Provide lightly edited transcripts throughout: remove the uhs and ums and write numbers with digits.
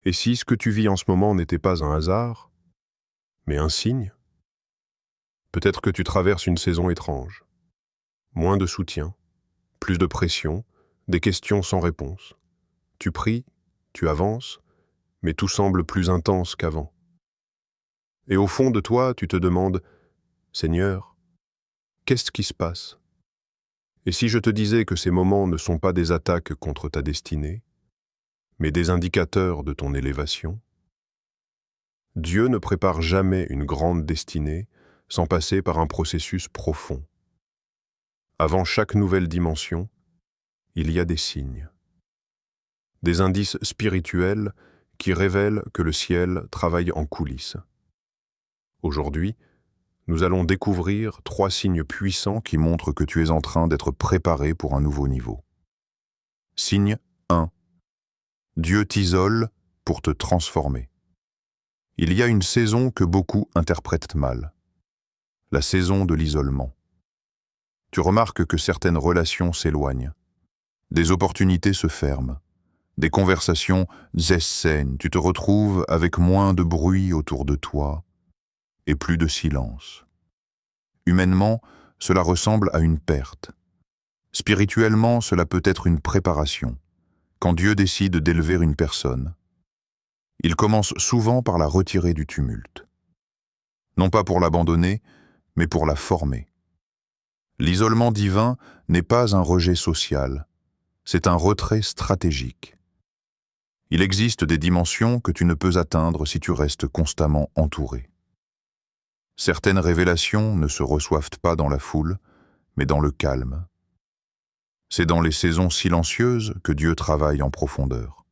Et si ce que tu vis en ce moment n'était pas un hasard, mais un signe? Peut-être que tu traverses une saison étrange. Moins de soutien, plus de pression, des questions sans réponse. Tu pries, tu avances, mais tout semble plus intense qu'avant. Et au fond de toi, tu te demandes, Seigneur, qu'est-ce qui se passe? Et si je te disais que ces moments ne sont pas des attaques contre ta destinée, mais des indicateurs de ton élévation? Dieu ne prépare jamais une grande destinée sans passer par un processus profond. Avant chaque nouvelle dimension, il y a des signes, des indices spirituels qui révèlent que le ciel travaille en coulisses. Aujourd'hui, nous allons découvrir 3 signes puissants qui montrent que tu es en train d'être préparé pour un nouveau niveau. Signe 1. Dieu t'isole pour te transformer. Il y a une saison que beaucoup interprètent mal, la saison de l'isolement. Tu remarques que certaines relations s'éloignent, des opportunités se ferment, des conversations s'essaignent, tu te retrouves avec moins de bruit autour de toi et plus de silence. Humainement, cela ressemble à une perte. Spirituellement, cela peut être une préparation. Quand Dieu décide d'élever une personne, il commence souvent par la retirer du tumulte. Non pas pour l'abandonner, mais pour la former. L'isolement divin n'est pas un rejet social, c'est un retrait stratégique. Il existe des dimensions que tu ne peux atteindre si tu restes constamment entouré. Certaines révélations ne se reçoivent pas dans la foule, mais dans le calme. C'est dans les saisons silencieuses que Dieu travaille en profondeur.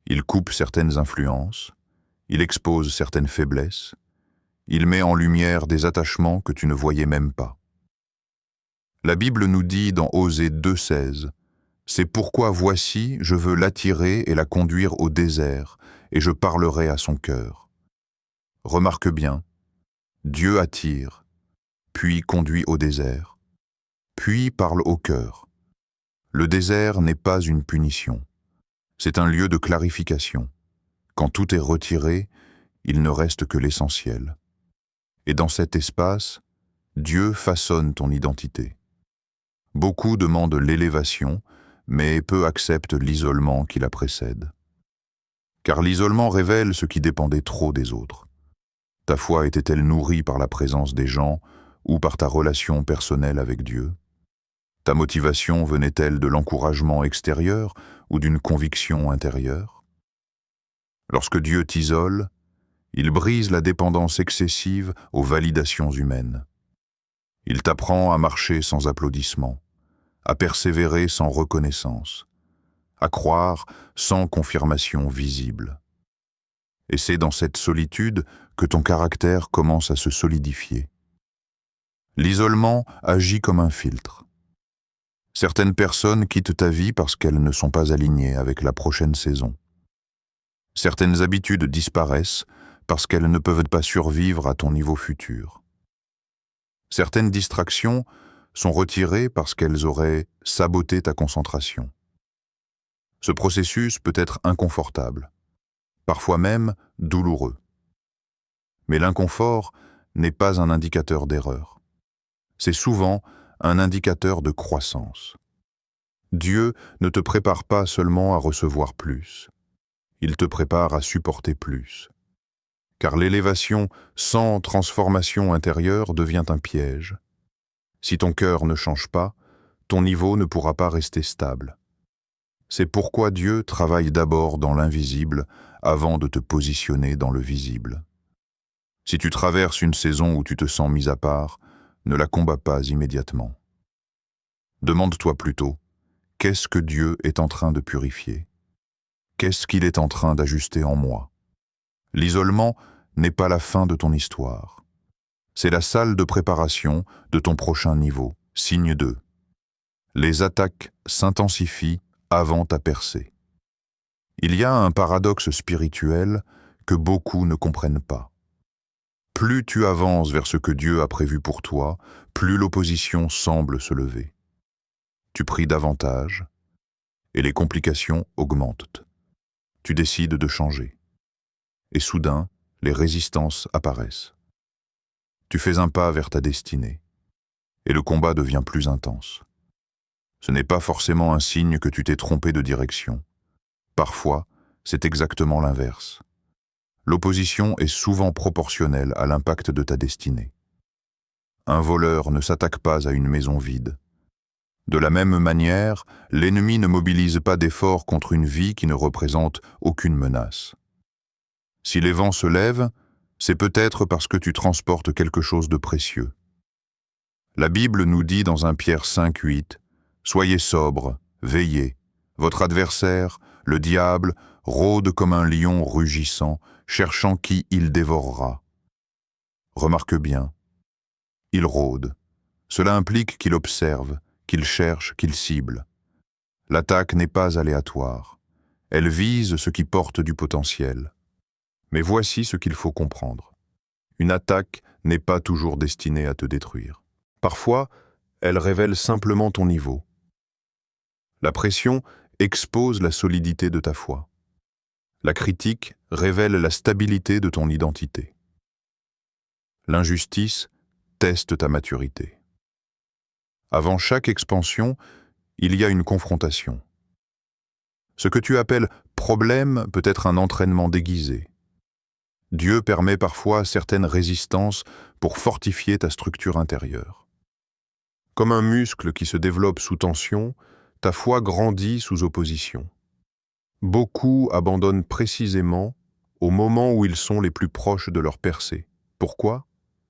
Il coupe certaines influences, il expose certaines faiblesses, il met en lumière des attachements que tu ne voyais même pas. La Bible nous dit dans Osée 2,16 « C'est pourquoi voici, je veux l'attirer et la conduire au désert, et je parlerai à son cœur. » Remarque bien, Dieu attire, puis conduit au désert, puis parle au cœur. Le désert n'est pas une punition, c'est un lieu de clarification. Quand tout est retiré, il ne reste que l'essentiel. Et dans cet espace, Dieu façonne ton identité. Beaucoup demandent l'élévation, mais peu acceptent l'isolement qui la précède. Car l'isolement révèle ce qui dépendait trop des autres. Ta foi était-elle nourrie par la présence des gens ou par ta relation personnelle avec Dieu? Ta motivation venait-elle de l'encouragement extérieur ou d'une conviction intérieure? Lorsque Dieu t'isole, il brise la dépendance excessive aux validations humaines. Il t'apprend à marcher sans applaudissements, à persévérer sans reconnaissance, à croire sans confirmation visible. Et c'est dans cette solitude que ton caractère commence à se solidifier. L'isolement agit comme un filtre. Certaines personnes quittent ta vie parce qu'elles ne sont pas alignées avec la prochaine saison. Certaines habitudes disparaissent parce qu'elles ne peuvent pas survivre à ton niveau futur. Certaines distractions sont retirées parce qu'elles auraient saboté ta concentration. Ce processus peut être inconfortable, parfois même douloureux. Mais l'inconfort n'est pas un indicateur d'erreur. C'est souvent un indicateur de croissance. Dieu ne te prépare pas seulement à recevoir plus, il te prépare à supporter plus. Car l'élévation sans transformation intérieure devient un piège. Si ton cœur ne change pas, ton niveau ne pourra pas rester stable. C'est pourquoi Dieu travaille d'abord dans l'invisible avant de te positionner dans le visible. Si tu traverses une saison où tu te sens mis à part, ne la combats pas immédiatement. Demande-toi plutôt, qu'est-ce que Dieu est en train de purifier? Qu'est-ce qu'il est en train d'ajuster en moi? L'isolement n'est pas la fin de ton histoire. C'est la salle de préparation de ton prochain niveau, signe 2. Les attaques s'intensifient avant ta percée. Il y a un paradoxe spirituel que beaucoup ne comprennent pas. Plus tu avances vers ce que Dieu a prévu pour toi, plus l'opposition semble se lever. Tu pries davantage et les complications augmentent. Tu décides de changer. Et soudain, les résistances apparaissent. Tu fais un pas vers ta destinée. Et le combat devient plus intense. Ce n'est pas forcément un signe que tu t'es trompé de direction. Parfois, c'est exactement l'inverse. L'opposition est souvent proportionnelle à l'impact de ta destinée. Un voleur ne s'attaque pas à une maison vide. De la même manière, l'ennemi ne mobilise pas d'efforts contre une vie qui ne représente aucune menace. Si les vents se lèvent, c'est peut-être parce que tu transportes quelque chose de précieux. La Bible nous dit dans 1 Pierre 5:8 « Soyez sobres, veillez. Votre adversaire, le diable, rôde comme un lion rugissant, cherchant qui il dévorera. » Remarque bien, il rôde. Cela implique qu'il observe, qu'il cherche, qu'il cible. L'attaque n'est pas aléatoire. Elle vise ce qui porte du potentiel. Mais voici ce qu'il faut comprendre. Une attaque n'est pas toujours destinée à te détruire. Parfois, elle révèle simplement ton niveau. La pression expose la solidité de ta foi. La critique révèle la stabilité de ton identité. L'injustice teste ta maturité. Avant chaque expansion, il y a une confrontation. Ce que tu appelles problème peut être un entraînement déguisé. Dieu permet parfois certaines résistances pour fortifier ta structure intérieure. Comme un muscle qui se développe sous tension, ta foi grandit sous opposition. Beaucoup abandonnent précisément au moment où ils sont les plus proches de leur percée. Pourquoi?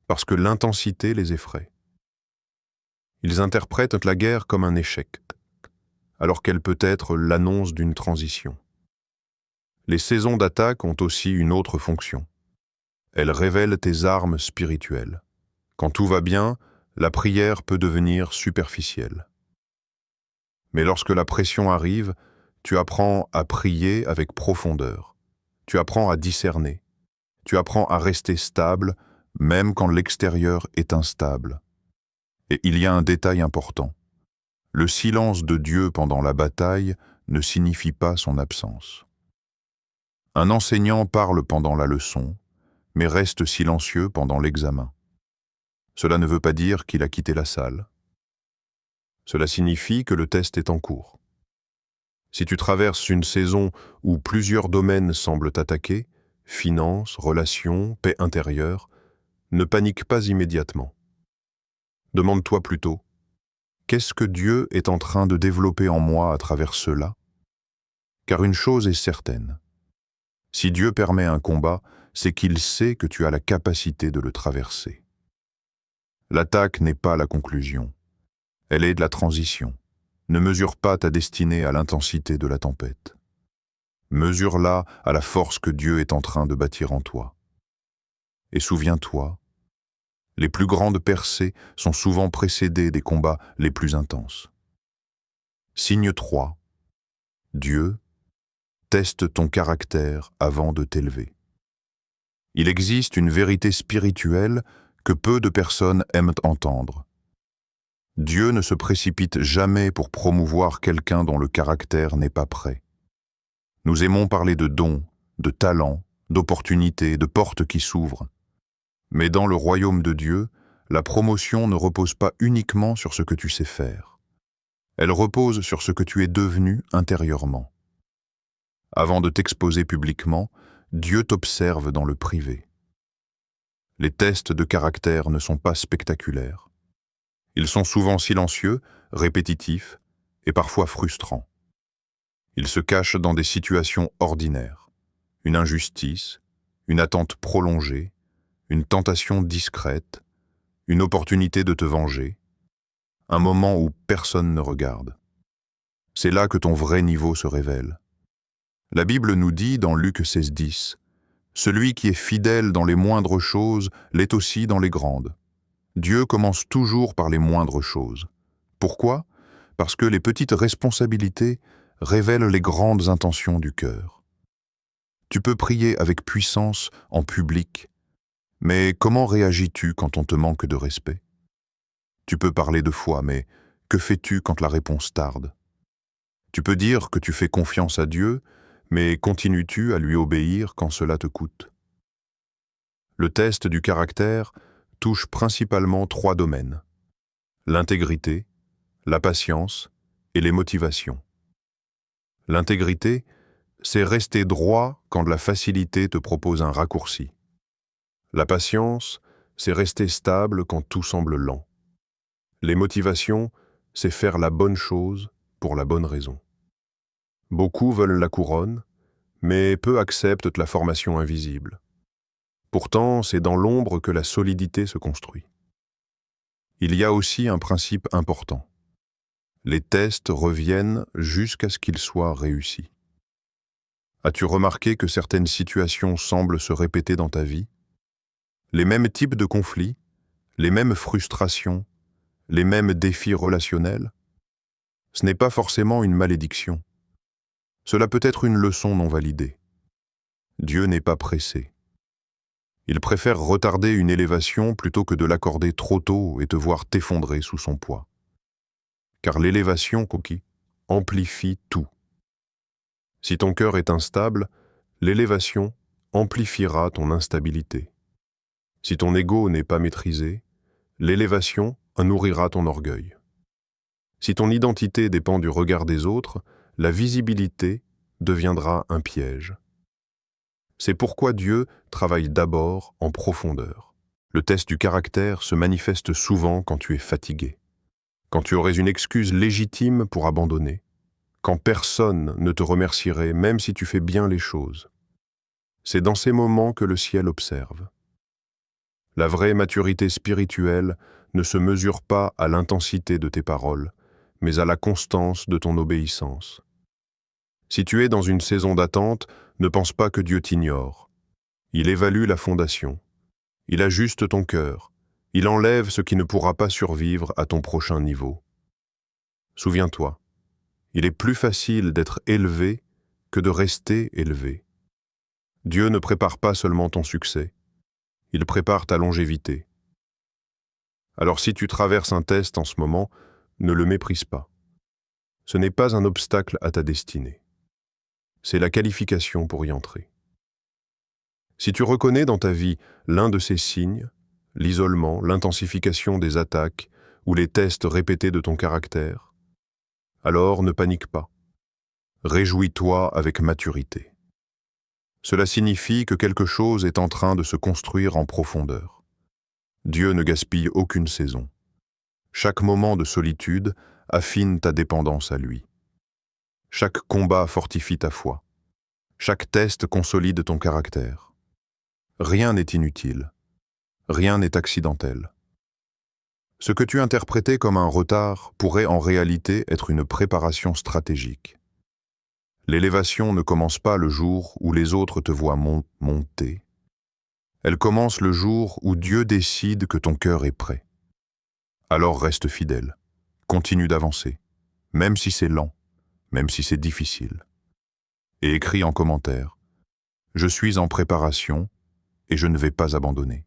Parce que l'intensité les effraie. Ils interprètent la guerre comme un échec, alors qu'elle peut être l'annonce d'une transition. Les saisons d'attaque ont aussi une autre fonction. Elles révèlent tes armes spirituelles. Quand tout va bien, la prière peut devenir superficielle. Mais lorsque la pression arrive, tu apprends à prier avec profondeur. Tu apprends à discerner. Tu apprends à rester stable, même quand l'extérieur est instable. Et il y a un détail important. Le silence de Dieu pendant la bataille ne signifie pas son absence. Un enseignant parle pendant la leçon, mais reste silencieux pendant l'examen. Cela ne veut pas dire qu'il a quitté la salle. Cela signifie que le test est en cours. Si tu traverses une saison où plusieurs domaines semblent t'attaquer, finances, relations, paix intérieure, ne panique pas immédiatement. Demande-toi plutôt, qu'est-ce que Dieu est en train de développer en moi à travers cela? Car une chose est certaine. Si Dieu permet un combat, c'est qu'il sait que tu as la capacité de le traverser. L'attaque n'est pas la conclusion. Elle est de la transition. Ne mesure pas ta destinée à l'intensité de la tempête. Mesure-la à la force que Dieu est en train de bâtir en toi. Et souviens-toi, les plus grandes percées sont souvent précédées des combats les plus intenses. Signe 3. Dieu teste ton caractère avant de t'élever. Il existe une vérité spirituelle que peu de personnes aiment entendre. Dieu ne se précipite jamais pour promouvoir quelqu'un dont le caractère n'est pas prêt. Nous aimons parler de dons, de talents, d'opportunités, de portes qui s'ouvrent. Mais dans le royaume de Dieu, la promotion ne repose pas uniquement sur ce que tu sais faire. Elle repose sur ce que tu es devenu intérieurement. Avant de t'exposer publiquement, Dieu t'observe dans le privé. Les tests de caractère ne sont pas spectaculaires. Ils sont souvent silencieux, répétitifs et parfois frustrants. Ils se cachent dans des situations ordinaires. Une injustice, une attente prolongée, une tentation discrète, une opportunité de te venger, un moment où personne ne regarde. C'est là que ton vrai niveau se révèle. La Bible nous dit dans Luc 16:10, « Celui qui est fidèle dans les moindres choses l'est aussi dans les grandes. » Dieu commence toujours par les moindres choses. Pourquoi? Parce que les petites responsabilités révèlent les grandes intentions du cœur. Tu peux prier avec puissance en public, mais comment réagis-tu quand on te manque de respect? Tu peux parler de foi, mais que fais-tu quand la réponse tarde? Tu peux dire que tu fais confiance à Dieu, mais continues-tu à lui obéir quand cela te coûte? Le test du caractère touche principalement 3 domaines: l'intégrité, la patience et les motivations. L'intégrité, c'est rester droit quand la facilité te propose un raccourci. La patience, c'est rester stable quand tout semble lent. Les motivations, c'est faire la bonne chose pour la bonne raison. Beaucoup veulent la couronne, mais peu acceptent la formation invisible. Pourtant, c'est dans l'ombre que la solidité se construit. Il y a aussi un principe important. Les tests reviennent jusqu'à ce qu'ils soient réussis. As-tu remarqué que certaines situations semblent se répéter dans ta vie? Les mêmes types de conflits, les mêmes frustrations, les mêmes défis relationnels? Ce n'est pas forcément une malédiction. Cela peut être une leçon non validée. Dieu n'est pas pressé. Il préfère retarder une élévation plutôt que de l'accorder trop tôt et te voir t'effondrer sous son poids. Car l'élévation, Coquille, amplifie tout. Si ton cœur est instable, l'élévation amplifiera ton instabilité. Si ton ego n'est pas maîtrisé, l'élévation nourrira ton orgueil. Si ton identité dépend du regard des autres, la visibilité deviendra un piège. C'est pourquoi Dieu travaille d'abord en profondeur. Le test du caractère se manifeste souvent quand tu es fatigué, quand tu aurais une excuse légitime pour abandonner, quand personne ne te remercierait même si tu fais bien les choses. C'est dans ces moments que le ciel observe. La vraie maturité spirituelle ne se mesure pas à l'intensité de tes paroles, mais à la constance de ton obéissance. Si tu es dans une saison d'attente, ne pense pas que Dieu t'ignore. Il évalue la fondation. Il ajuste ton cœur. Il enlève ce qui ne pourra pas survivre à ton prochain niveau. Souviens-toi, il est plus facile d'être élevé que de rester élevé. Dieu ne prépare pas seulement ton succès, il prépare ta longévité. Alors si tu traverses un test en ce moment, ne le méprise pas. Ce n'est pas un obstacle à ta destinée. C'est la qualification pour y entrer. Si tu reconnais dans ta vie l'un de ces signes, l'isolement, l'intensification des attaques ou les tests répétés de ton caractère, alors ne panique pas. Réjouis-toi avec maturité. Cela signifie que quelque chose est en train de se construire en profondeur. Dieu ne gaspille aucune saison. Chaque moment de solitude affine ta dépendance à lui. Chaque combat fortifie ta foi. Chaque test consolide ton caractère. Rien n'est inutile. Rien n'est accidentel. Ce que tu interprétais comme un retard pourrait en réalité être une préparation stratégique. L'élévation ne commence pas le jour où les autres te voient monter. Elle commence le jour où Dieu décide que ton cœur est prêt. Alors reste fidèle. Continue d'avancer, même si c'est lent, même si c'est difficile. Et écris en commentaire: « Je suis en préparation et je ne vais pas abandonner. »